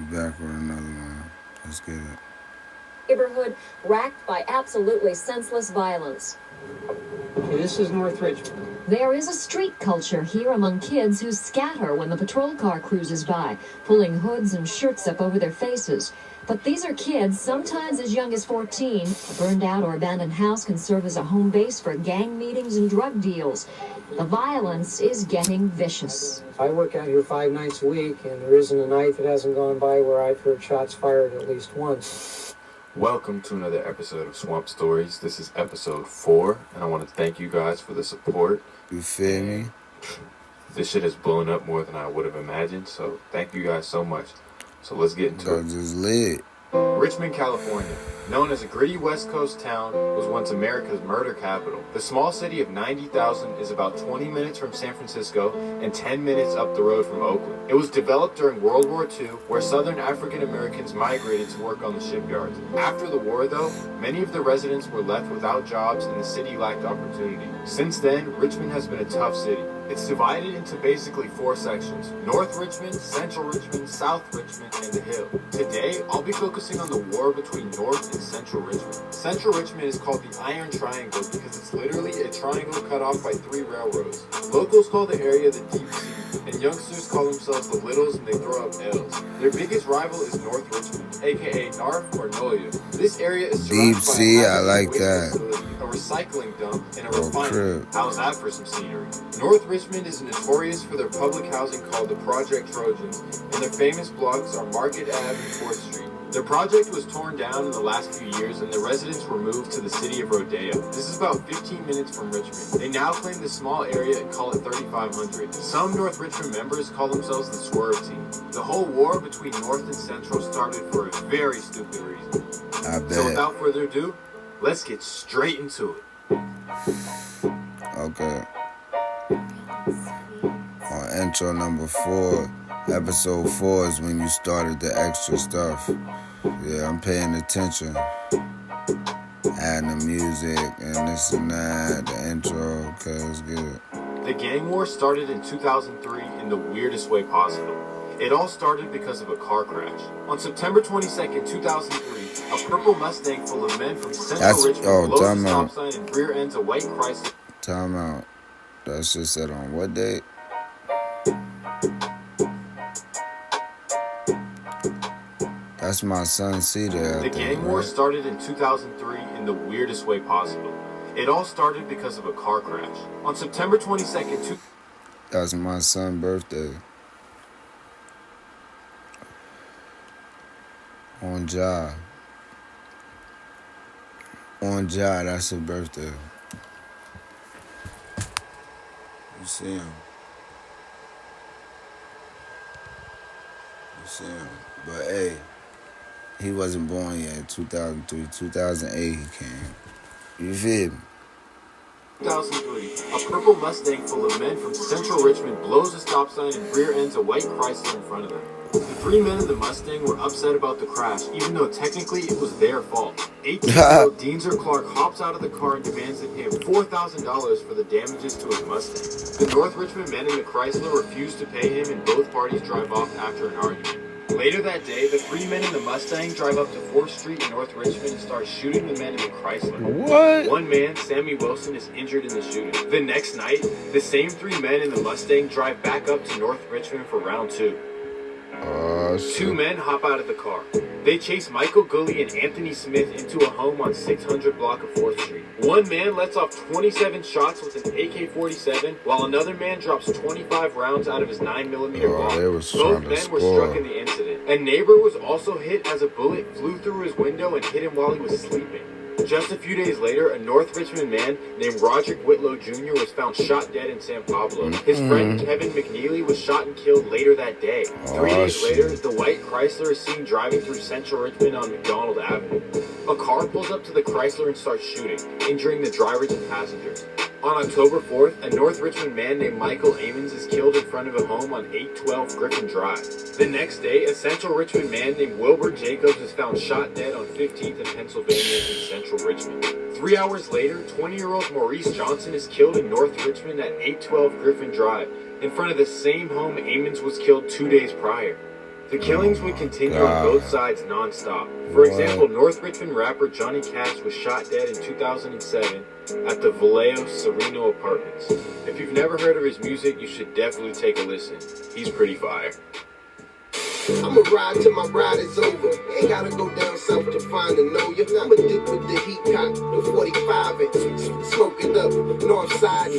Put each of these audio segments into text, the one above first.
Be back with another one. Let's get it. Neighborhood racked by absolutely senseless violence. Okay, this is North Richmond. There is a street culture here among kids who scatter when the patrol car cruises by, pulling hoods and shirts up over their faces. But these are kids, sometimes as young as 14. A burned-out or abandoned house can serve as a home base for gang meetings and drug deals. The violence is getting vicious. I work out here 5 nights a week, and there isn't a night that hasn't gone by where I've heard shots fired at least once. Welcome to another episode of Swamp Stories. This is episode 4, and I want to thank you guys for the support. You feel me? This shit has blown up more than I would have imagined, so thank you guys so much. So let's get into it. Just lit. Richmond, California, known as a gritty West Coast town, was once America's murder capital. The small city of 90,000 is about 20 minutes from San Francisco and 10 minutes up the road from Oakland. It was developed during World War II, where Southern African Americans migrated to work on the shipyards. After the war, though, many of the residents were left without jobs and the city lacked opportunity. Since then, Richmond has been a tough city. It's divided into basically 4 sections: North Richmond, Central Richmond, South Richmond, and the Hill. Today, I'll be focusing on the war between North and Central Richmond. Central Richmond is called the Iron Triangle because it's literally a triangle cut off by 3 railroads. Locals call the area the Deep Sea, and youngsters call themselves the Littles and they throw up L's. Their biggest rival is North Richmond, aka Narf or Noya. This area is surrounded Deep Sea, I like that. A recycling dump, and a refinery. How's that for some scenery? North Richmond is notorious for their public housing called the Project Trojans, and their famous blocks are Market Ave and 4th Street. The project was torn down in the last few years, and the residents were moved to the city of Rodeo. This is about 15 minutes from Richmond. They now claim this small area and call it 3500. Some North Richmond members call themselves the Swerve Team. The whole war between North and Central started for a very stupid reason. I bet. So without further ado, let's get straight into it. Okay. On intro number 4, episode 4 is when you started the extra stuff. Yeah, I'm paying attention. Adding the music and this and that, the intro, okay, it's good. The gang war started in 2003 in the weirdest way possible. It all started because of a car crash. On September 22nd, 2003, a purple Mustang full of men from Central Richmond blows a stop sign and rear ends a white Chrysler. Time out. That shit said on what date? That's my son C there. The gang war started in 2003 in the weirdest way possible. It all started because of a car crash. On September 22nd, that's my son's birthday. On Ja, that's his birthday. You see him. But hey, he wasn't born yet. 2003, 2008 he came. You feel me? 2003, a purple Mustang full of men from Central Richmond blows a stop sign and rear ends a white Chrysler in front of them. The 3 men in the Mustang were upset about the crash, even though technically it was their fault. 18-year-old Deanzer Clark hops out of the car and demands they pay him $4,000 for the damages to his Mustang. The North Richmond men in the Chrysler refuse to pay him, and both parties drive off after an argument. Later that day, the 3 men in the Mustang drive up to 4th Street in North Richmond and start shooting the men in the Chrysler. What? One man, Sammy Wilson, is injured in the shooting. The next night, the same 3 men in the Mustang drive back up to North Richmond for round 2. 2 men hop out of the car. They chase Michael Gully and Anthony Smith into a home on 600 block of 4th Street. One man lets off 27 shots with an AK-47, while another man drops 25 rounds out of his 9mm Glock. Both men were struck in the incident. A neighbor was also hit as a bullet flew through his window and hit him while he was sleeping. Just a few days later, a North Richmond man named Roderick Whitlow Jr. was found shot dead in San Pablo. His friend Kevin McNeely was shot and killed later that day. 3 days later, the white Chrysler is seen driving through Central Richmond on McDonald Avenue. A car pulls up to the Chrysler and starts shooting, injuring the drivers and passengers. On October 4th, a North Richmond man named Michael Amons is killed in front of a home on 812 Griffin Drive. The next day, a Central Richmond man named Wilbur Jacobs is found shot dead on 15th and Pennsylvania in Central Richmond. 3 hours later, 20-year-old Maurice Johnson is killed in North Richmond at 812 Griffin Drive, in front of the same home Amons was killed 2 days prior. The killings would continue on both sides non-stop. For example, North Richmond rapper Johnny Cash was shot dead in 2007 at the Vallejo Sereno Apartments. If you've never heard of his music, you should definitely take a listen. He's pretty fire. I'ma ride till my ride is over. Ain't gotta go down south to find a know ya. I'ma dip with the heat cock, the 45 and smoke it up, north side.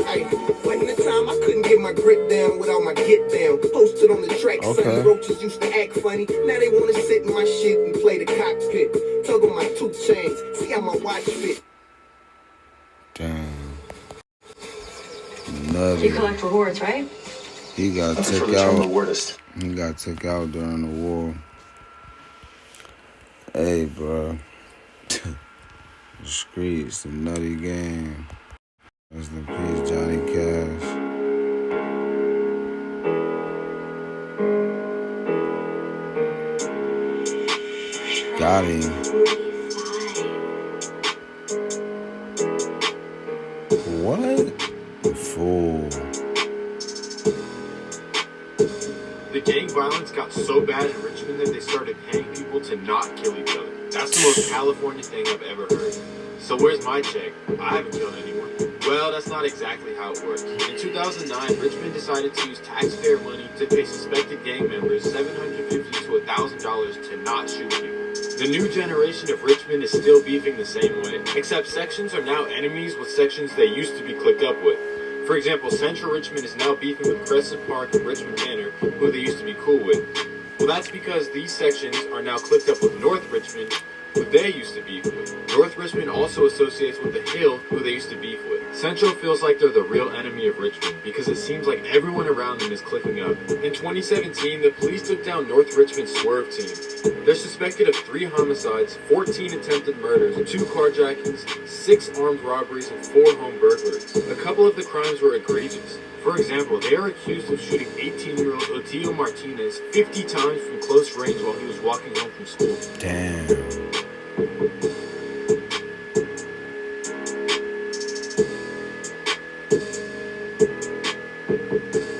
Hey, when the time I couldn't get my grip down without my get down. Posted on the track, Sonny Roaches used to act funny. Now they wanna sit in my shit and play the cockpit. Tug on my 2 chains, see how my watch fit. Damn. Nutty. You collect rewards, right? He got took out. He got took out during the war. Hey, bro. The streets, the nutty game. Rest in peace, Johnny Cash. Got him. What? Fool. The gang violence got so bad in Richmond that they started paying people to not kill each other. That's the most California thing I've ever heard. So where's my check? I haven't killed anyone. Well, that's not exactly how it worked. In 2009, Richmond decided to use taxpayer money to pay suspected gang members $750 to $1,000 to not shoot people. The new generation of Richmond is still beefing the same way, except sections are now enemies with sections they used to be clicked up with. For example, Central Richmond is now beefing with Crescent Park and Richmond Manor, who they used to be cool with. Well, that's because these sections are now clicked up with North Richmond, who they used to beef with. North Richmond also associates with the Hill, who they used to beef with. Central feels like they're the real enemy of Richmond, because it seems like everyone around them is clicking up. In 2017, the police took down North Richmond's Swerve team. They're suspected of 3 homicides, 14 attempted murders, 2 carjackings, 6 armed robberies, and 4 home burglaries. A couple of the crimes were egregious. For example, they are accused of shooting 18-year-old Otilio Martinez 50 times from close range while he was walking home from school. Damn.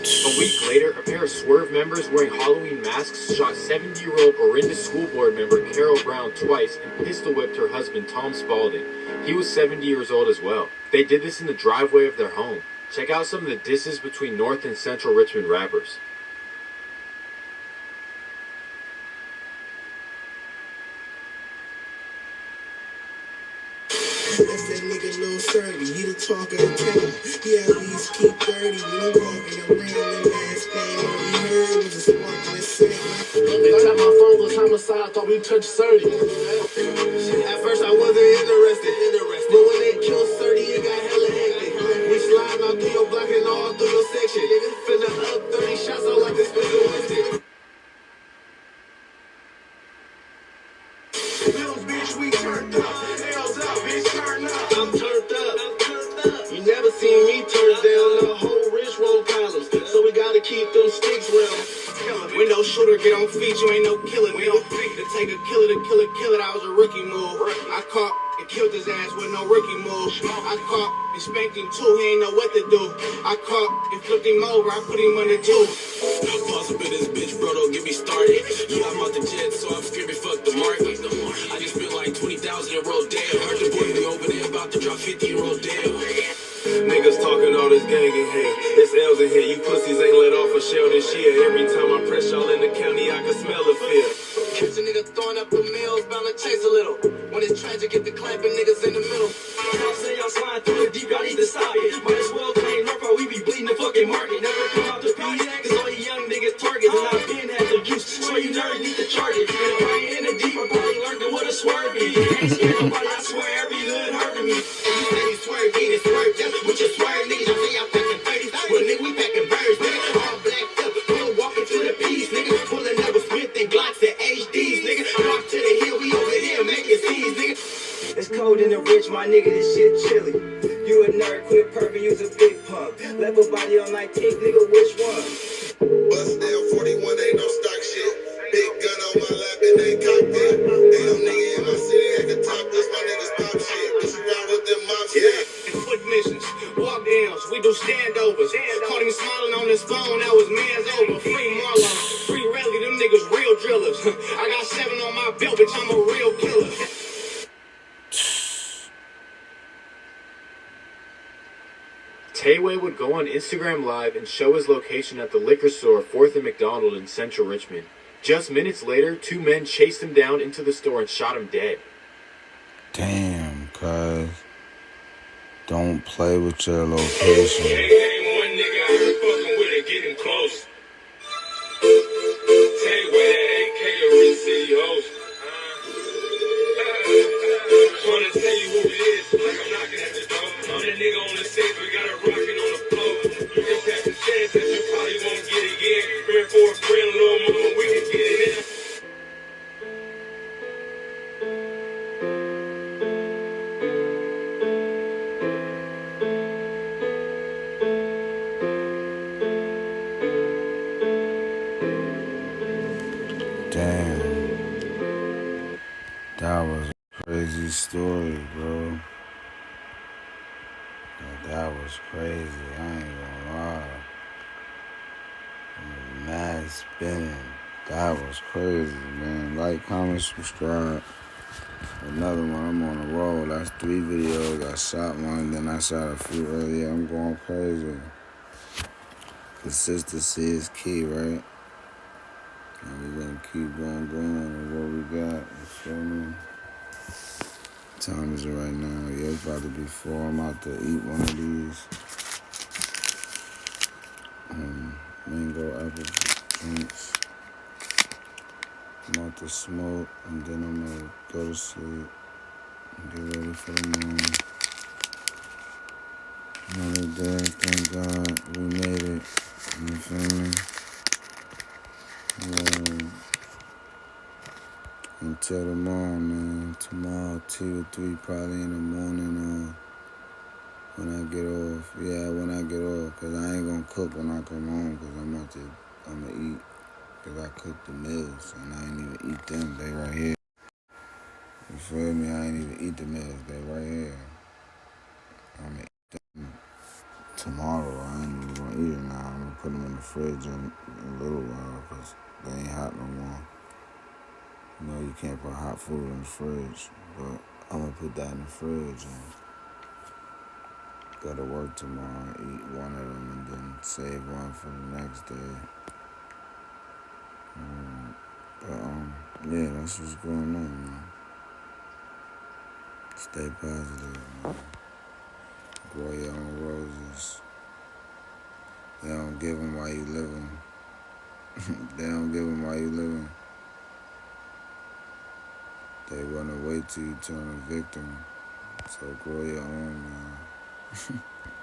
A week later, a pair of Swerve members wearing Halloween masks shot 70-year-old Orinda School Board member Carol Brown twice and pistol-whipped her husband Tom Spalding. He was 70 years old as well. They did this in the driveway of their home. Check out some of the disses between North and Central Richmond rappers. That's that nigga Lil Serby, he the talk of the town. He at least keep 30 when I'm walking around and last thing all he heard was a sparkling sound. They tapped my phone was homicide, thought we touched 30. At first I wasn't interested, but when they killed 30, it got hella hectic. We sliding all through your block and all through your section. Finna up 30 shots out like this bitch wasted. Little bitch, we turned up. Hell's up, bitch, turn up. I'm turned up. You never seen me turn down the whole RICHMOND columns, so we gotta keep them sticks real. Window shooter, get on feet, you ain't no killer, nigga. To take a killer to kill it, I was a rookie move. I caught and killed his ass with no rookie move. I caught and spanked him too, he ain't know what to do. I caught and flipped him over, I put him under 2. Pause up in this bitch, bro, don't get me started. Yeah, I'm out the jet, so I'm scared we fuck the market. I just spent like 20,000 in Rodale. Heard the boy be over there about to drop 50 in Rodale. Niggas talking all this gang in here. It's L's in here. You pussies ain't let off a shell this year. Every time I press y'all in the county, I can smell the fear. Catch a nigga throwing up the mills, bound to chase a little. When it's tragic, get the clamping niggas in the middle. Y'all say y'all slide through the deep, y'all need to stop it. Might as well claim North, or we be bleeding the fucking market. Never come out the PX, cause all you young niggas targets. And I've been had the juice, so you nerds need to charge it. And if I ain't in the deep, I probably learned it what a swerve is. Ain't scared nobody, I swear every hood heard of me. And you say you swerve, ain't it swerve, just with your swerve, niggas. Y'all say y'all packing 30s, well nigga, we packing birds, nigga. All blacked up, we're walking to the peace, nigga. Pulling up with Smith and Glocks and HDs, nigga. Walk to the hill, we over here making scenes, nigga. It's cold in the rich, my nigga, this shit chilly. You a nerd, quit perking, you's a big punk. Level body on 19th, nigga, which one? Bust down 41, ain't no stock shit. Big gun on my lap and they cocked it. Ain't no nigga in my city at the top, this my niggas pop shit. This is round with them mob shit. Foot missions, walk downs, we do standovers. Caught him smiling on his phone, that was man's over. Free Marlon, free Rally, them fillers. I got 7 on my belt, bitch, I'm a real killer. Tayway would go on Instagram Live and show his location at the liquor store 4th and McDonald in central Richmond. Just minutes later, 2 men chased him down into the store and shot him dead. Damn, cuz. Don't play with your location. Ain't one nigga I heard fucking with it getting close. Tayway, that AK a real city host. Wanna tell you who it is, like I'm knocking at the door. I'm that nigga on the stage, we got it rocking on the floor. You can pass the chance that you probably won't get again. Bring for a friend, little mama, we can get it in. Damn. That was a crazy story, bro. That was crazy. I ain't gonna lie. Mad spinning. That was crazy, man. Like, comment, subscribe. Another one. I'm on a roll. That's 3 videos. I shot one, then I shot a few earlier. I'm going crazy. Consistency is key, right? And we're gonna keep going with what we got. You feel me? What time is it right now? Yeah, it's about to be 4. I'm about to eat one of these. Mango apple drinks. I'm about to smoke, and then I'm gonna go to sleep and get ready for the morning. Another day, thank God we made it. You feel me? Until tomorrow, man. Tomorrow, 2 or 3, probably in the morning, or when I get off. Yeah, when I get off, because I ain't going to cook when I come home, because I'm going to eat, because I cook the meals, and I ain't even eat them. They right here. You feel me? I ain't even eat the meals. They right here. I'm going to eat them tomorrow. I ain't even going to eat them now. I'm going to put them in the fridge in a little while, because they ain't hot no more. You know, you can't put hot food in the fridge, but I'm going to put that in the fridge and go to work tomorrow and eat one of them and then save one for the next day. Yeah, that's what's going on, man. Stay positive, man. Grow your own roses. They don't give them while you living. They don't give them while you living. They run away till you turn a victim. So grow your own, man.